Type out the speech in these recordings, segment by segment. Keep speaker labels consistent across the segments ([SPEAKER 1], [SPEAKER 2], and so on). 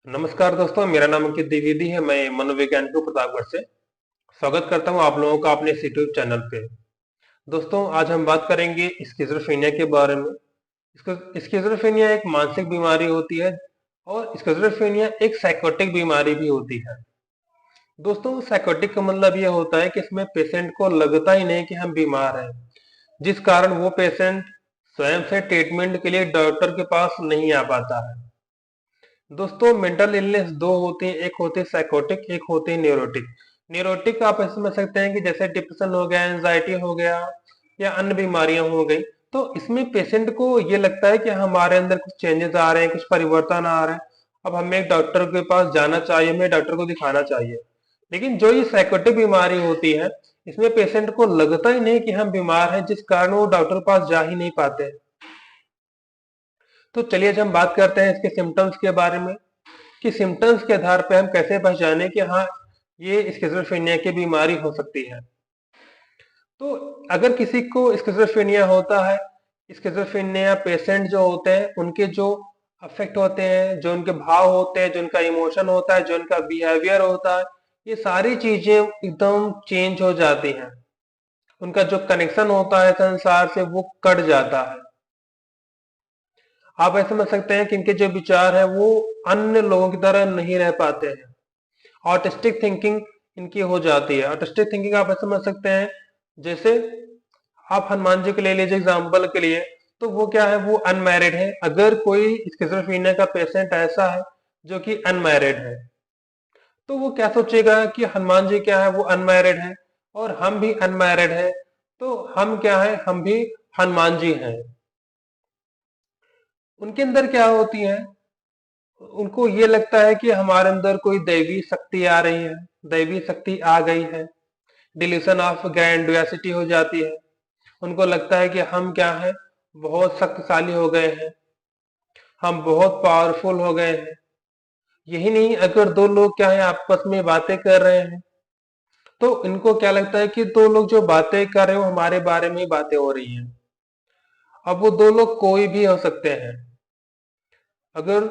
[SPEAKER 1] नमस्कार दोस्तों, मेरा नाम अंकित द्विवेदी है। मैं मनोवैज्ञानिक हूँ प्रतापगढ़ से। स्वागत करता हूँ आप लोगों का अपने इस यूट्यूब चैनल पे। दोस्तों, आज हम बात करेंगे स्किज़ोफ्रेनिया के बारे में। स्किज़ोफ्रेनिया एक मानसिक बीमारी होती है और स्किज़ोफ्रेनिया एक साइकोटिक बीमारी भी होती है। दोस्तों, साइकोटिक का मतलब ये होता है कि इसमें पेशेंट को लगता ही नहीं कि हम बीमार हैं, जिस कारण वो पेशेंट स्वयं से ट्रीटमेंट के लिए डॉक्टर के पास नहीं आ पाता है। दोस्तों, मेंटल इलनेस दो होती है, एक होती है साइकोटिक, एक होती है न्यूरोटिक। न्यूरोटिक आप ऐसे समझ सकते हैं कि जैसे डिप्रेशन हो गया, एंजाइटी हो गया या अन्य बीमारियां हो गई। तो इसमें पेशेंट को ये लगता है कि हमारे अंदर कुछ चेंजेस आ रहे हैं, कुछ परिवर्तन आ रहे हैं, अब हमें एक डॉक्टर के पास जाना चाहिए, हमें डॉक्टर को दिखाना चाहिए। लेकिन जो ये साइकोटिक बीमारी होती है, इसमें पेशेंट को लगता ही नहीं कि हम बीमार हैं, जिस कारण वो डॉक्टर के पास जा ही नहीं पाते। तो चलिए आज हम बात करते हैं इसके सिम्टम्स के बारे में, कि सिम्टम्स के आधार पर हम कैसे पहचाने कि हाँ, ये स्किज़ोफ्रेनिया की बीमारी हो सकती है। तो अगर किसी को स्किज़ोफ्रेनिया होता है, स्किज़ोफ्रेनिया पेशेंट जो होते हैं उनके जो अफेक्ट होते हैं, जो उनके भाव होते हैं, जो उनका इमोशन होता है, जो उनका बिहेवियर होता है, ये सारी चीजें एकदम चेंज हो जाती हैं। उनका जो कनेक्शन होता है संसार से वो कट जाता है। आप ऐसे समझ सकते हैं कि इनके जो विचार है वो अन्य लोगों की तरह नहीं रह पाते हैं। ऑटिस्टिक थिंकिंग इनकी हो जाती है। ऑटिस्टिक थिंकिंग आप ऐसे समझ सकते हैं, जैसे आप हनुमान जी को ले लीजिए एग्जाम्पल के लिए। तो वो क्या है, वो अनमैरिड है। अगर कोई स्किज़ोफ्रेनिया का पेशेंट ऐसा है जो कि अनमैरिड है, तो वो क्या सोचेगा कि हनुमान जी क्या है, वो अनमैरिड है और हम भी अनमैरिड है, तो हम क्या है, हम भी हनुमान जी हैं। उनके अंदर क्या होती है, उनको ये लगता है कि हमारे अंदर कोई दैवी शक्ति आ रही है, दैवी शक्ति आ गई है। डिल्यूशन ऑफ ग्रैंडियोसिटी हो जाती है। उनको लगता है कि हम क्या है, बहुत शक्तिशाली हो गए हैं, हम बहुत पावरफुल हो गए हैं। यही नहीं, अगर दो लोग क्या है आपस में बातें कर रहे हैं, तो इनको क्या लगता है कि दो लोग जो बातें कर रहे हो हमारे बारे में ही बातें हो रही हैं। अब वो दो लोग कोई भी हो सकते हैं। अगर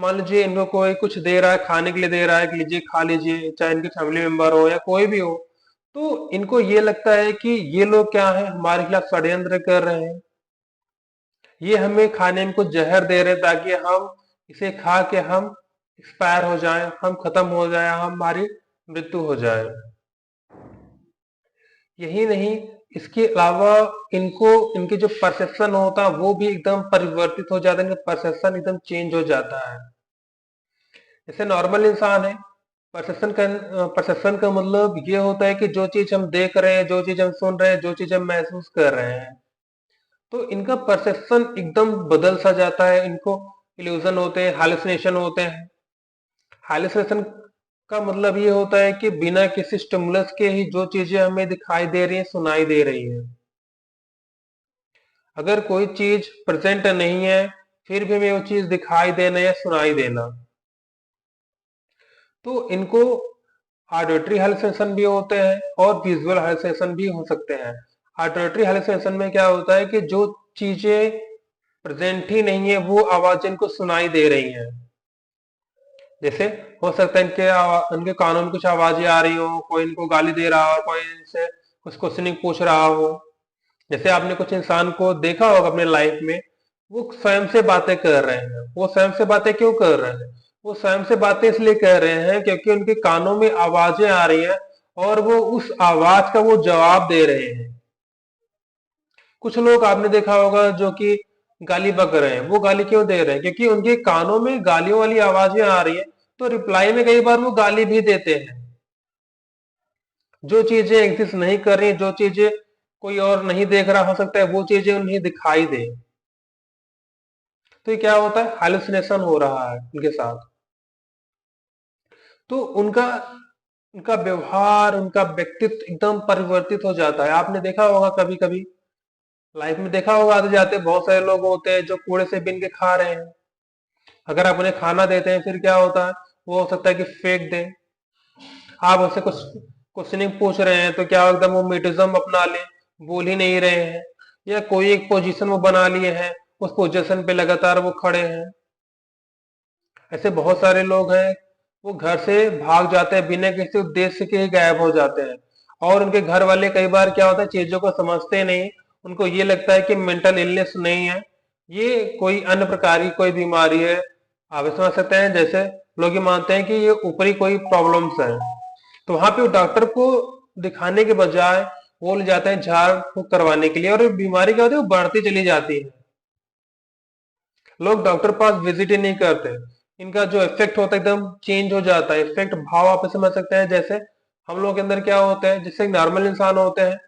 [SPEAKER 1] मान लीजिए इनको कोई कुछ दे रहा है, खाने के लिए दे रहा है कि लीजिए खा लीजिए, चाहे इनके फैमिली मेंबर हो या कोई भी हो, तो इनको ये लगता है कि ये लोग क्या है, हमारे खिलाफ षड्यंत्र कर रहे हैं। ये हमें खाने में कुछ जहर दे रहे हैं ताकि हम इसे खा के हम एक्सपायर हो जाएं, हम खत्म हो जाएं, हमारी मृत्यु हो जाए। यही नहीं, इसके अलावा इनको इनके जो परसेप्शन होता है वो भी एकदम परिवर्तित हो जाता है, इनका परसेप्शन एकदम चेंज हो जाता है। जैसे नॉर्मल इंसान है, परसेप्शन का मतलब ये होता है कि जो चीज हम देख रहे हैं, जो चीज हम सुन रहे हैं, जो चीज हम महसूस कर रहे हैं, तो इनका परसेप्शन एकदम बदल सा जाता है। इनको इल्यूजन होते हैं, हालुसिनेशन होते हैं। हालुसिनेशन का मतलब ये होता है कि बिना किसी स्टिमुलस के ही जो चीजें हमें दिखाई दे रही हैं, सुनाई दे रही हैं। अगर कोई चीज प्रेजेंट नहीं है, फिर भी हमें वो चीज दिखाई देना या सुनाई देना, तो इनको ऑडिटरी हेलुसिनेशन भी होते हैं और विजुअल हेलुसिनेशन भी हो सकते हैं। ऑडिटरी हेलुसिनेशन में क्या होता है कि जो चीजें प्रेजेंट ही नहीं है वो आवाज इनको सुनाई दे रही हैं। जैसे हो सकता है इनके कानों में कुछ आवाजें आ रही हो, कोई इनको गाली दे रहा हो, कोई इनसे कुछ क्वेश्चनिंग पूछ रहा हो। जैसे आपने कुछ इंसान को देखा होगा अपने लाइफ में, वो स्वयं से बातें कर रहे हैं। वो स्वयं से बातें क्यों कर रहे हैं, वो स्वयं से बातें इसलिए कर रहे हैं क्योंकि उनके कानों में आवाजें आ रही हैं और वो उस आवाज का वो जवाब दे रहे हैं। कुछ लोग आपने देखा होगा जो कि गाली बक रहे हैं, वो गाली क्यों दे रहे हैं, क्योंकि उनके कानों में गालियों वाली आवाजें आ रही है, तो रिप्लाई में कई बार वो गाली भी देते हैं। जो चीजें एग्जिस्ट नहीं कर रही, जो चीजें कोई और नहीं देख रहा, हो सकता है वो चीजें उन्हें दिखाई दे। तो ये क्या होता है, हालुसिनेशन हो रहा है उनके साथ। तो उनका उनका व्यवहार, उनका व्यक्तित्व एकदम परिवर्तित हो जाता है। आपने देखा होगा, कभी कभी लाइफ में देखा होगा, आते जाते बहुत सारे लोग होते हैं जो कूड़े से बिन के खा रहे हैं। अगर आप उन्हें खाना देते हैं, फिर क्या होता है, वो हो सकता है कि फेंक दें। आप उससे कुछ क्वेश्चनिंग पूछ रहे हैं तो क्या एकदम वो मिटिज्म अपना ले, बोल ही नहीं रहे हैं, या कोई एक पोजीशन वो बना लिए हैं, उस पोजीशन पे लगातार वो खड़े हैं। ऐसे बहुत सारे लोग हैं, वो घर से भाग जाते हैं, बिना किसी उद्देश्य के ही गायब हो जाते हैं। और उनके घर वाले कई बार क्या होता है, चीजों को समझते नहीं। उनको ये लगता है कि मेंटल इलनेस नहीं है, ये कोई अन्य प्रकार की कोई बीमारी है। आप ये समझ सकते हैं, जैसे लोग ये मानते हैं कि ये ऊपरी कोई प्रॉब्लम्स है। तो वहां पे वो डॉक्टर को दिखाने के बजाय वो ले जाते हैं झाड़ फूक करवाने के लिए, और ये बीमारी क्या होती है, वो बढ़ती चली जाती है। लोग डॉक्टर पास विजिट ही नहीं करते। इनका जो इफेक्ट होता है एकदम चेंज हो जाता है। इफेक्ट भाव आप समझ सकते हैं, जैसे हम लोग के अंदर क्या होता है, जैसे नॉर्मल इंसान होते हैं,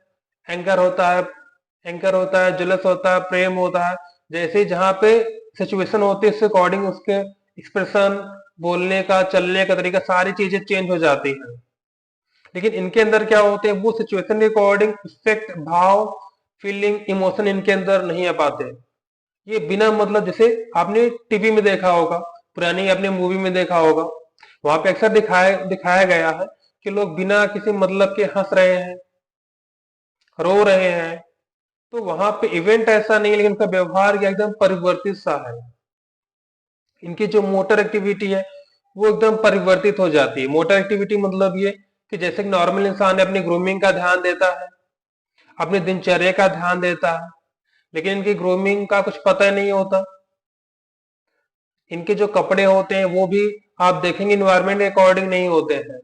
[SPEAKER 1] एंकर होता है, जेलस होता है, प्रेम होता है। जैसे ही जहाँ पे सिचुएशन होती है, उसके अकॉर्डिंग उसके एक्सप्रेशन, बोलने का, चलने का तरीका, सारी चीजें चेंज हो जाती हैं। लेकिन इनके अंदर क्या होते हैं, वो सिचुएशन के अकॉर्डिंग इफेक्ट, भाव, फीलिंग, इमोशन इनके अंदर नहीं आ पाते। ये बिना मतलब, जैसे आपने टीवी में देखा होगा, पुरानी आपने मूवी में देखा होगा, वहां पे अक्सर दिखाया दिखाया गया है कि लोग बिना किसी मतलब के हंस रहे हैं, रो रहे हैं। तो वहां पे इवेंट ऐसा नहीं है, लेकिन उनका व्यवहार क्या एकदम परिवर्तित सा है। इनकी जो मोटर एक्टिविटी है वो एकदम परिवर्तित हो जाती है। मोटर एक्टिविटी मतलब ये कि जैसे कि नॉर्मल इंसान है, अपनी ग्रूमिंग का ध्यान देता है, अपनी दिनचर्या का ध्यान देता है, लेकिन इनकी ग्रूमिंग का कुछ पता ही नहीं होता। इनके जो कपड़े होते हैं वो भी आप देखेंगे इन्वायरमेंट के अकॉर्डिंग नहीं होते हैं।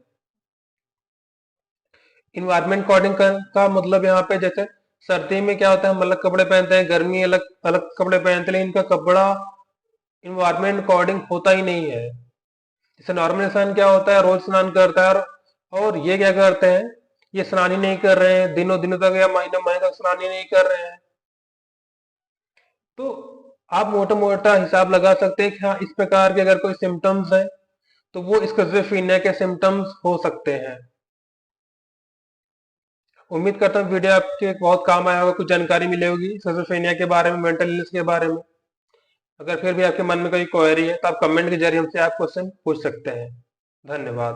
[SPEAKER 1] इन्वायरमेंट अकॉर्डिंग का मतलब यहाँ पे, जैसे सर्दी में क्या होता है, हम अलग कपड़े पहनते हैं, गर्मी अलग अलग कपड़े पहनते हैं, लेकिन इनका कपड़ा इन्वायरमेंट अकॉर्डिंग होता ही नहीं है। जैसे नॉर्मल इंसान क्या होता है, रोज स्नान करता है, और ये क्या करते हैं, ये स्नान ही नहीं कर रहे हैं, दिनों दिनों तक या महीनों महीने तक स्नान ही नहीं कर रहे हैं। तो आप मोटा मोटा हिसाब लगा सकते हैं कि हाँ, इस प्रकार के अगर कोई सिम्टम्स है तो वो स्किज़ोफ्रेनिया के सिम्टम्स हो सकते हैं। उम्मीद करता हूँ वीडियो आपके बहुत काम आया होगा, कुछ जानकारी मिली होगी स्किज़ोफ्रेनिया के बारे में, मेंटल इलनेस के बारे में। अगर फिर भी आपके मन में कोई क्वेरी है तो आप कमेंट के जरिए हमसे आप क्वेश्चन पूछ सकते हैं। धन्यवाद।